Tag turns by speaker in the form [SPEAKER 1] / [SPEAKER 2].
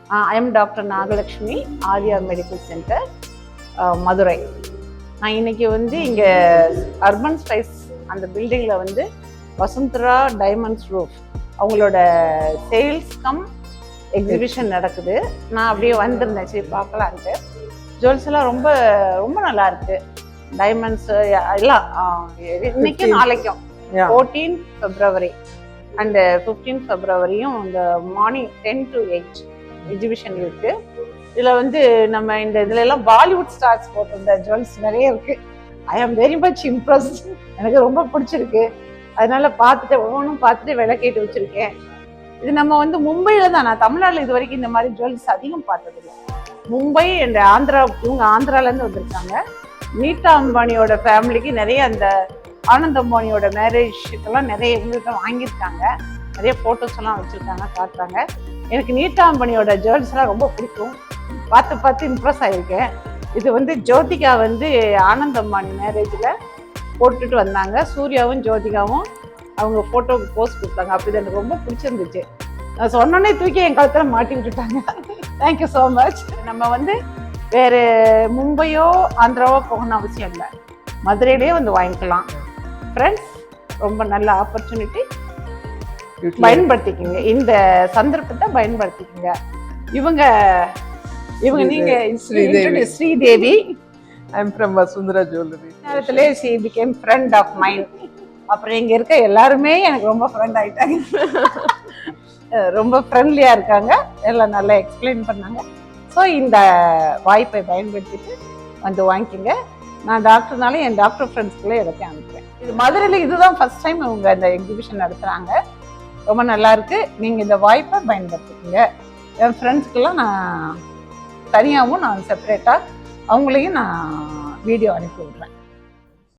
[SPEAKER 1] I am Dr. Nagalakshmi, Arya Medical Center, Madurai. நான் இன்னைக்கு வந்து இங்கே அர்பன் ஸ்பைஸ் அந்த பில்டிங்கில் வந்து வசுந்தரா டைமண்ட்ஸ் ரூஃப் அவங்களோட சேல்ஸ் கம் எக்ஸிபிஷன் நடக்குது. நான் அப்படியே வந்திருந்தேன், சரி பார்க்கலான்ட்டு. ஜுவல்ஸ் எல்லாம் ரொம்ப ரொம்ப நல்லா இருக்கு. டைமண்ட்ஸ் எல்லாம் இன்னைக்கும் நாளைக்கும் 14 February அண்ட் 15 February இந்த மார்னிங் 10 to 8 எக்ஸிபிஷன் இருக்கு. இதுல வந்து நம்ம இந்த இதுல எல்லாம் பாலிவுட் ஸ்டார்ஸ் போட்டிருந்த ஜுவல்ஸ் நிறைய இருக்கு. ஐ ஆம் வெரி மச் இம்ப்ரெஸ்ட். எனக்கு ரொம்ப பிடிச்சிருக்கு. அதனால பார்த்துட்டு ஒவ்வொன்றும் பார்த்துட்டு விலை கேட்டு வச்சிருக்கேன். இது நம்ம வந்து மும்பையில தான், நான் தமிழ்நாட்டில் இது வரைக்கும் இந்த மாதிரி ஜுவல்ஸ் அதிகம் பார்த்ததில்லை. மும்பை அண்ட் ஆந்திரா, இவங்க ஆந்திராலேருந்து வந்திருக்காங்க. நீதா அம்பானியோட ஃபேமிலிக்கு நிறைய அந்த ஆனந்த் அம்பானியோட மேரேஜுக்கெல்லாம் நிறைய இவங்கள்ட்ட வாங்கியிருக்காங்க. நிறைய ஃபோட்டோஸ் எல்லாம் வச்சுருக்காங்க, காட்டுறாங்க. எனக்கு நீதா அம்பானியோட ஜுவல்ஸ்லாம் ரொம்ப பிடிக்கும். பார்த்து இம்ப்ரெஸ் ஆகியிருக்கேன். இது வந்து ஜோதிகா வந்து ஆனந்த் அம்பானி மேரேஜில் போட்டுட்டு வந்தாங்க. சூர்யாவும் ஜோதிகாவும் அவங்க ஃபோட்டோவுக்கு போஸ்ட் கொடுத்தாங்க. அப்படி எனக்கு ரொம்ப பிடிச்சிருந்துச்சு. நான் சொன்னோன்னே தூக்கி என் காலத்தில் மாட்டி விட்டுட்டாங்க. Thank you so much. நம்ம வந்து வேறு மும்பையோ ஆந்திராவோ போகணும்னு அவசியம் இல்லை, மதுரையிலே வந்து வாங்கிக்கலாம். ஃப்ரெண்ட்ஸ், ரொம்ப நல்ல ஆப்பர்ச்சுனிட்டி, பயன்படுத்திக்கங்க. இந்த சந்தர்ப்பத்தை பயன்படுத்திக்கங்க. இவங்க நீங்க Sridevi.
[SPEAKER 2] I am from Vasundhara Jewelry.
[SPEAKER 1] நேரத்திலே she became friend of mine. அப்புறம் இங்க இருக்க எல்லாருமே எனக்கு ரொம்ப ஃப்ரெண்ட் ஆயிட்டாங்க. ரொம்ப ஃப்ரெண்ட்லியா இருக்காங்க, எல்லாம் நல்லா எக்ஸ்பிளைன் பண்ணாங்க. ஸோ இந்த வாய்ப்பை பயன்படுத்திட்டு வந்து வாங்கிக்கோங்க. நான் டாக்டர்னால என் டாக்டர் ஃப்ரெண்ட்ஸ்க்குள்ளே எல்லாத்தையும் அனுப்புகிறேன். இது மதுரையில் இதுதான் ஃபர்ஸ்ட் டைம் இவங்க இந்த எக்ஸிபிஷன் நடத்துகிறாங்க. ரொம்ப நல்லா இருக்கு. நீங்கள் இந்த வாய்ப்பை பயன்படுத்திக்கோங்க. என் ஃப்ரெண்ட்ஸ்க்கெல்லாம் நான் தனியாகவும் நான் செப்பரேட்டாக அவங்களையும் நான் வீடியோ அனுப்பி விட்றேன்.